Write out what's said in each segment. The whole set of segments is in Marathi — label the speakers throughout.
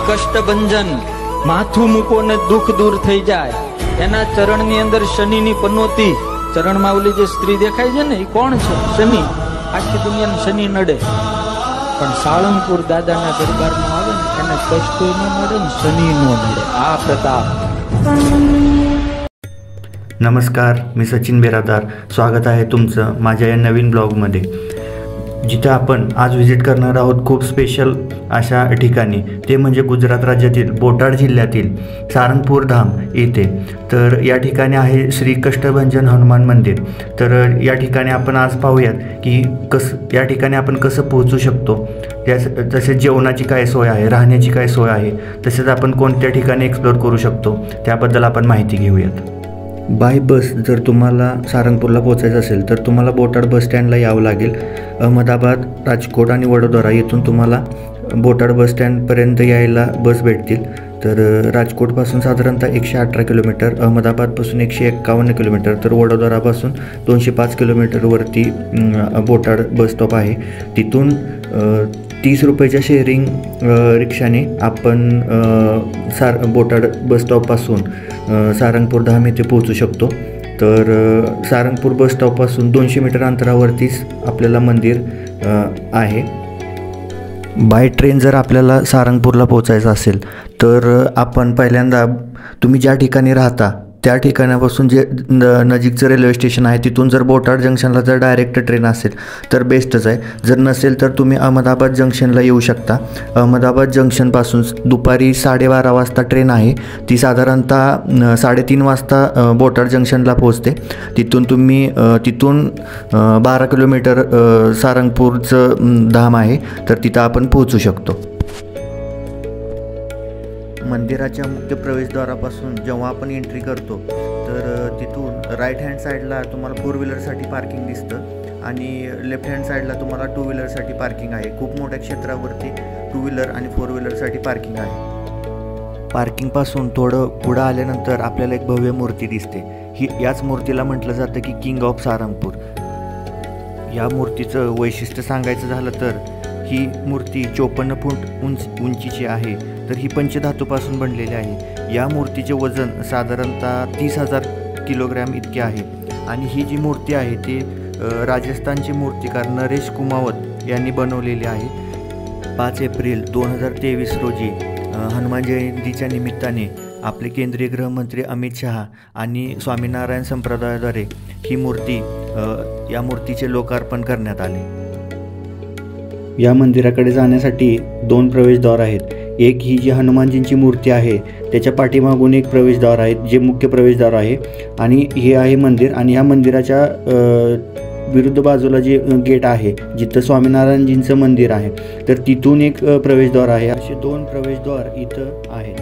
Speaker 1: કષ્ટભંજન માથું મૂકો ને દુઃખ દૂર થઈ જાય એના ચરણની અંદર શનિની પનોતી ચરણમાં ઓલી જે સ્ત્રી દેખાય છે ને એ કોણ છે? શનિ. આખી દુનિયાને શનિ નડે પણ સાળંગપુર દાદાના દરબારમાં આવે ને એને કષ્ટ ન નડે ને શનિ ન નડે. આ પ્રતાપ.
Speaker 2: नमस्कार, मी सचिन बेरादार. स्वागत आहे तुमचं माझ्या या नवीन ब्लॉगमध्ये, जिथे आपण आज व्हिजिट करणार आहोत खूप स्पेशल अशा ठिकाणी. ते म्हणजे गुजरात राज्यातील बोटाड जिल्ह्यातील सारंगपूर धाम येथे. तर या ठिकाणी आहे श्री कष्टभंजन हनुमान मंदिर. तर या ठिकाणी आपण आज पाहूयात की या ठिकाणी आपण कसं पोहोचू शकतो, तसेच जेवणाची काय सोय आहे, राहण्याची काय सोय आहे, तसेच आपण कोणत्या ठिकाणी एक्सप्लोर करू शकतो त्याबद्दल आपण माहिती घेऊयात. बाय बस जर तुम्हाला सारंगपूरला पोहोचायचं असेल तर तुम्हाला बोटाड बस स्टँडला यावं लागेल. अहमदाबाद, राजकोट आणि वडोदरा येथून तुम्हाला बोटाड बस स्टँडपर्यंत यायला बस भेटतील. तर राजकोटपासून साधारणतः 118 किलोमीटर, अहमदाबादपासून 151 किलोमीटर, तर वडोदरापासून 205 किलोमीटरवरती बोटाड बस स्टॉप आहे. तिथून 30 रुपयाच्या शेअरिंग रिक्षाने आपण बोटाड बस स्टॉपपासून सारंगपूर धाम येथे पोहोचू शकतो. तर सारंगपूर बस स्टॉपपासून 200 मीटर अंतरावरतीच आपल्याला मंदिर आहे. बाय ट्रेन जर आपल्याला सारंगपूरला पोहोचायचं असेल तर आपण पहिल्यांदा तुम्ही ज्या ठिकाणी राहता त्या ठिकाणापासून जे नजीकचं रेल्वे स्टेशन आहे तिथून जर बोटाड जंक्शनला जर डायरेक्ट ट्रेन असेल तर बेस्टच आहे. जर नसेल तर तुम्ही अहमदाबाद जंक्शनला येऊ शकता. अहमदाबाद जंक्शनपासून दुपारी 12:30 वाजता ट्रेन आहे. ती साधारणतः 3:30 वाजता बोटाड जंक्शनला पोहोचते. तिथून 12 किलोमीटर सारंगपूरचं धाम आहे, तर तिथं आपण पोहोचू शकतो. मंदिराच्या मुख्य प्रवेशद्वारापासून जेव्हा आपण एंट्री करतो तर तिथून राईट हँड साईडला तुम्हाला 4 व्हीलरसाठी पार्किंग दिसतं आणि लेफ्ट हँड साईडला तुम्हाला 2 व्हीलरसाठी पार्किंग आहे. खूप मोठ्या क्षेत्रावरती 2 व्हीलर आणि 4 व्हीलरसाठी पार्किंग आहे. पार्किंगपासून थोडं पुढं आल्यानंतर आपल्याला एक भव्य मूर्ती दिसते. याच मूर्तीला म्हटलं जातं की किंग ऑफ सारंगपूर. या मूर्तीचं वैशिष्ट्य सांगायचं झालं तर ही मूर्ती 54 फूट उंचीची आहे. तर ही पंचधातूपासून बनलेली आहे. या मूर्तीचे वजन साधारणतः 30,000 किलोग्रॅम इतके आहे. आणि ही जी मूर्ती आहे ती राजस्थानचे मूर्तिकार नरेश कुमावत यांनी बनवलेली आहे. 5 एप्रिल 2023 रोजी हनुमान जयंतीच्या निमित्ताने आपले केंद्रीय गृहमंत्री अमित शहा आणि स्वामीनारायण संप्रदायाद्वारे ही मूर्ती या मूर्तीचे लोकार्पण करण्यात आले. या मंदिराकडे जाण्यासाठी 2 प्रवेशद्वार आहेत. एक ही जी हनुमानजींची मूर्ती आहे त्याच्या पाठीमागून एक प्रवेशद्वार आहे जे मुख्य प्रवेशद्वार आहे आणि हे आहे मंदिर. आणि या मंदिराच्या विरुद्ध बाजूला जे गेट आहे जिथं स्वामीनारायणजींचं मंदिर आहे तर तिथून एक प्रवेशद्वार आहे. असे 2 प्रवेशद्वार इथं आहेत.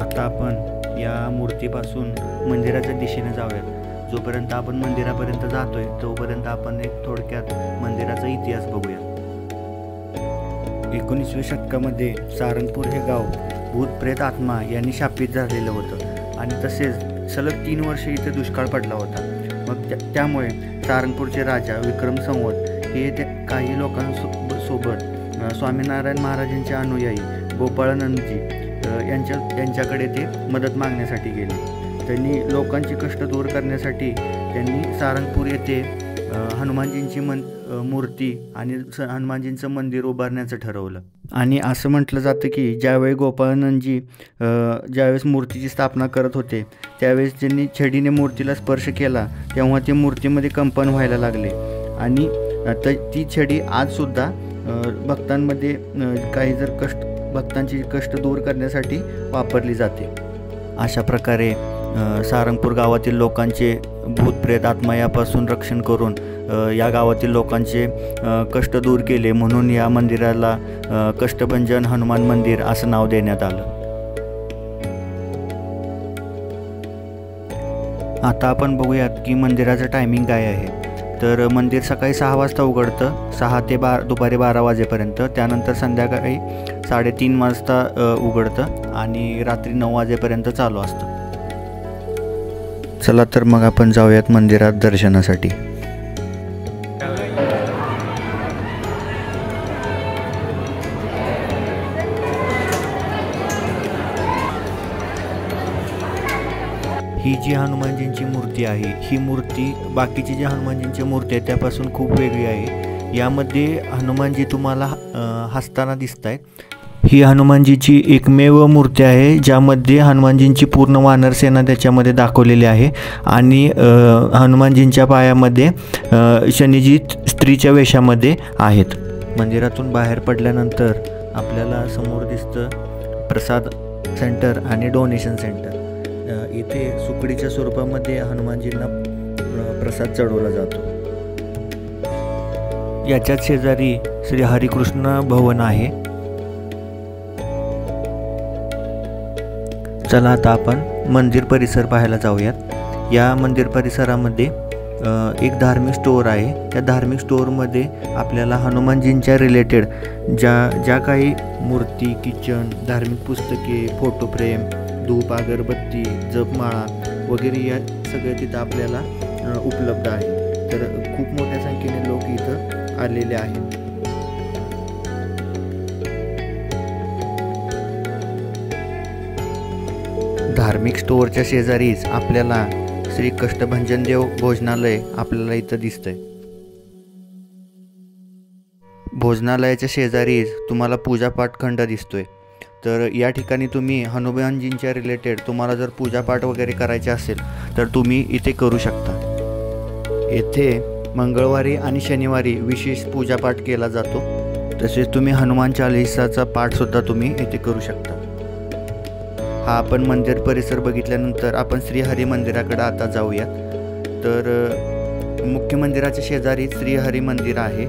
Speaker 2: आता आपण या मूर्तीपासून मंदिराच्या दिशेने जाऊयात. जोपर्यंत आपण मंदिरापर्यंत जातोय तोपर्यंत आपण एक थोडक्यात मंदिराचा इतिहास बघूया. 19व्या शतकामध्ये सारंगपूर हे गाव भूतप्रेत आत्मा यांनी शापित झालेलं होतं आणि तसेच सलग 3 वर्षे इथे दुष्काळ पडला होता. मग त्यामुळे सारंगपूरचे राजा विक्रम संवत हे काही लोकांसोबत स्वामीनारायण महाराजांचे अनुयायी गोपाळानंदजी यांच्याकडे ते मदत मागण्यासाठी गेले. त्यांनी लोकांची कष्ट दूर करण्यासाठी त्यांनी सारंगपूर येथे हनुमानजींची मूर्ती आणि हनुमानजींचं मंदिर उभारण्याचं ठरवलं. आणि असं म्हटलं जातं की ज्यावेळी गोपाळानंदजी ज्यावेळेस मूर्तीची स्थापना करत होते त्यावेळेस त्यांनी छडीने मूर्तीला स्पर्श केला तेव्हा ते मूर्तीमध्ये कंपन व्हायला लागले. आणि ती छडी आजसुद्धा भक्तांमध्ये भक्तांची कष्ट दूर करण्यासाठी वापरली जाते. अशा प्रकारे सारंगपूर गावातील लोकांचे भूतप्रेत आत्मा यापासून रक्षण करून या गावातील लोकांचे कष्ट दूर केले म्हणून या मंदिराला कष्टभंजन हनुमान मंदिर असं नाव देण्यात आलं. आता आपण बघूयात की मंदिराचं टायमिंग काय आहे. तर मंदिर सकाळी 6 वाजता उघडतं, 6 ते दुपारी 12 वाजेपर्यंत. त्यानंतर संध्याकाळी 3:30 वाजता उघडतं आणि रात्री 9 वाजेपर्यंत चालू असतं. चला तर मग आपण जाऊयात मंदिरात दर्शनासाठी. ही जी हनुमानजींची मूर्ती आहे, ही मूर्ती बाकीची जी हनुमानजींची मूर्ती आहे त्यापासून खूप वेगळी आहे. यामध्ये हनुमानजी तुम्हाला हसताना दिसत आहेत. ही हनुमानजीची एकमेव मूर्ती आहे ज्यामध्ये हनुमानजींची पूर्ण वानरसेना त्याच्यामध्ये दाखवलेली आहे आणि हनुमानजींच्या पायामध्ये शनीजी स्त्रीच्या वेशामध्ये आहेत. मंदिरातून बाहेर पडल्यानंतर आपल्याला समोर दिसतं प्रसाद सेंटर आणि डोनेशन सेंटर. इथे सुकडीच्या स्वरूपामध्ये हनुमानजींना प्रसाद चढवला जातो. याच्याच शेजारी श्री हरिकृष्ण भवन आहे. चला आता आपण मंदिर परिसर पाहायला जाऊयात. या मंदिर परिसरामध्ये एक धार्मिक स्टोअर आहे. त्या धार्मिक स्टोअरमध्ये आपल्याला हनुमानजींच्या रिलेटेड ज्या काही मूर्ती, किचन, धार्मिक पुस्तके, फोटो फ्रेम, धूप, अगरबत्ती, जपमाळा वगैरे या सगळं तिथं आपल्याला उपलब्ध आहे. तर खूप मोठ्या संख्येने लोक इथं आलेले आहेत. धार्मिक स्टोअरच्या शेजारीच आपल्याला श्री कष्टभंजनदेव भोजनालय आपल्याला इथं दिसतंय. भोजनालयाच्या शेजारीच तुम्हाला पूजापाठ खंड दिसतोय. तर या ठिकाणी तुम्ही हनुमानजींच्या रिलेटेड तुम्हाला जर पूजापाठ वगैरे करायचे असेल तर तुम्ही इथे करू शकता. येथे मंगळवारी आणि शनिवारी विशेष पूजापाठ केला जातो. तसेच तुम्ही हनुमान चालीसाचा पाठसुद्धा तुम्ही इथे करू शकता. हा आपण मंदिर परिसर बघितल्यानंतर आपण श्रीहरी मंदिराकडे आता जाऊयात. तर मुख्य मंदिराच्या शेजारी श्रीहरी मंदिर आहे.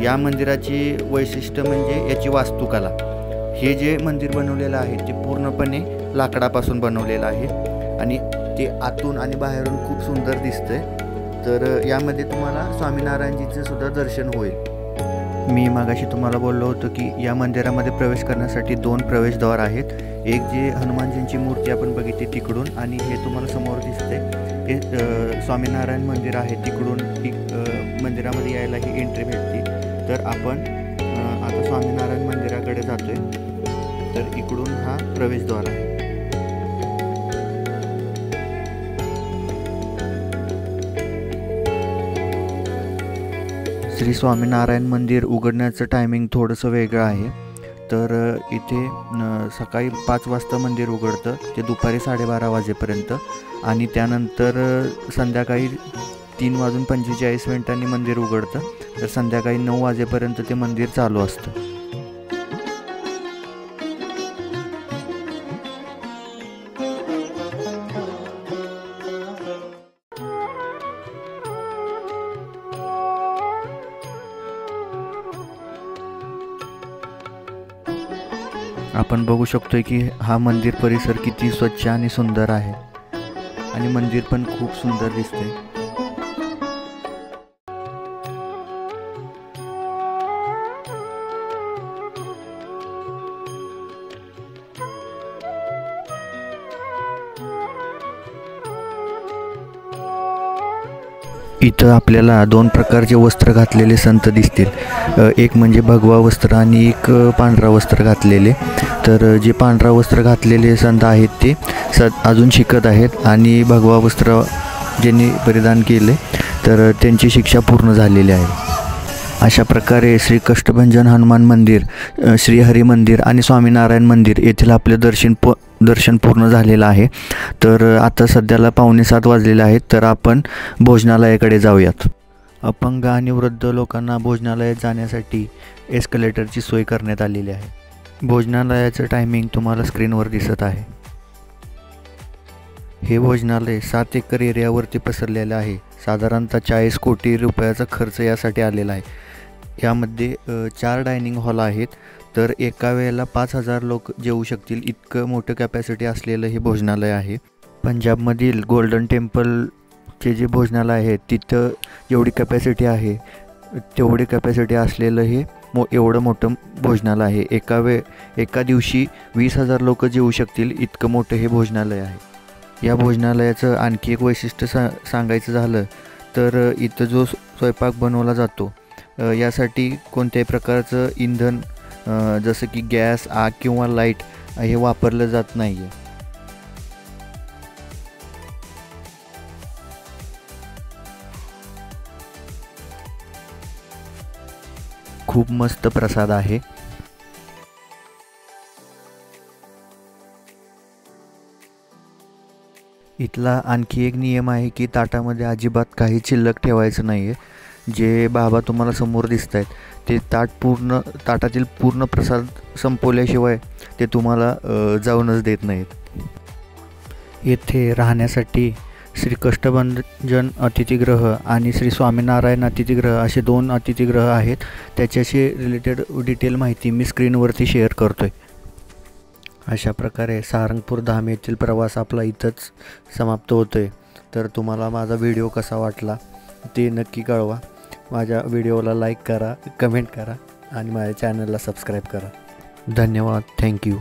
Speaker 2: या मंदिराची वैशिष्ट्य म्हणजे याची वास्तुकला. हे जे मंदिर बनवलेलं आहे ते पूर्णपणे लाकडापासून बनवलेलं आहे आणि ते आतून आणि बाहेरून खूप सुंदर दिसतंय. तर यामध्ये तुम्हाला स्वामीनारायणजीचे सुद्धा दर्शन होईल. मी मागाशी तुम्हाला बोललो होतो की या मंदिरामध्ये प्रवेश करण्यासाठी 2 प्रवेशद्वार आहेत. एक जे हनुमानजींची मूर्ती आपण बघितली तिकडून आणि हे तुम्हाला समोर दिसते हे स्वामीनारायण मंदिर आहे. तिकडून ही मंदिरामध्ये यायला ही एंट्री भेटते. तर आपण आता स्वामीनारायण मंदिराकडे जातोय. तर इकडून हा प्रवेशद्वार आहे. श्री स्वामीनारायण मंदिर उघडण्याचं टायमिंग थोडंसं वेगळं आहे. तर इथे सकाळी 5 वाजता मंदिर उघडतं ते दुपारी 12:30 वाजेपर्यंत आणि त्यानंतर संध्याकाळी 3:45 मंदिर उघडतं. तर संध्याकाळी 9 वाजेपर्यंत ते मंदिर चालू असतं. आपण बघू शकतोय की हा मंदिर परिसर किती स्वच्छ आणि सुंदर आहे आणि मंदिर पण खूप सुंदर दिसते. इथं आपल्याला 2 प्रकारचे वस्त्र घातलेले संत दिसतील. एक म्हणजे भगवा वस्त्र आणि एक पांढरा वस्त्र घातलेले. तर जे पांढरा वस्त्र घातलेले संत आहेत ते अजून शिकत आहेत आणि भगवा वस्त्र ज्यांनी परिधान केले तर त्यांची शिक्षा पूर्ण झालेली आहे. अशा प्रकारे श्री कष्टभंजन हनुमान मंदिर, श्रीहरी मंदिर आणि स्वामीनारायण मंदिर येथील आपले दर्शन पूर्ण झालेलं आहे. तर आता सध्याला 6:45 वाजलेले आहेत. तर आपण भोजनालयाकडे जाऊयात. अपंग आणि वृद्ध लोकांना भोजनालयात जाण्यासाठी एस्केलेटरची सोय करण्यात आलेली आहे. भोजनालयाचं टायमिंग तुम्हाला स्क्रीनवर दिसत आहे. हे भोजनालय 7 एकर एरियावरती पसरलेलं आहे. साधारणतः 40 कोटी रुपयाचा खर्च यासाठी आलेला आहे. यामध्ये 4 डायनिंग हॉल आहेत. तर एका वेळेला 5,000 लोक जेवू शकतील इतकं मोठं कॅपॅसिटी असलेलं हे भोजनालय आहे. पंजाबमधील गोल्डन टेम्पलचे जे भोजनालय आहे तिथं जेवढी कॅपॅसिटी आहे तेवढी कॅपॅसिटी असलेलं हे एवढं मोठं भोजनालय आहे. एका दिवशी 20,000 लोक जेवू शकतील इतकं मोठं हे भोजनालय आहे. या भोजनालयाचं आणखी एक वैशिष्ट्य सांगायचं झालं तर इथं जो स्वयंपाक बनवला जातो यासाठी कोणत्याही प्रकारचं इंधन जसं की गॅस, आग किंवा लाईट हे वापरलं जात नाही आहे. खूप मस्त प्रसाद आहे. इथला आणखी एक नियम आहे की ताटामध्ये अजिबात काही शिल्लक ठेवायचं नाही आहे. जे बाबा तुम्हाला समोर दिसत आहेत ते ताटातील पूर्ण प्रसाद संपवल्याशिवाय ते तुम्हाला जाऊनच देत नाहीत. येथे राहण्यासाठी श्री कष्टभंजन अतिथीगृह आणि श्री स्वामीनारायण अतिथीगृह असे 2 अतिथीगृह आहेत. त्याच्याशी रिलेटेड डिटेल माहिती मी स्क्रीनवरती शेअर करतो आहे. अशा प्रकारे सारंगपूर धाम येथील प्रवास आपला इथंच समाप्त होतो आहे. तर तुम्हाला माझा व्हिडिओ कसा वाटला ते नक्की कळवा. माझ्या व्हिडिओला लाईक करा, कमेंट करा आणि माझ्या चॅनलला सबस्क्राईब करा. धन्यवाद. थँक्यू.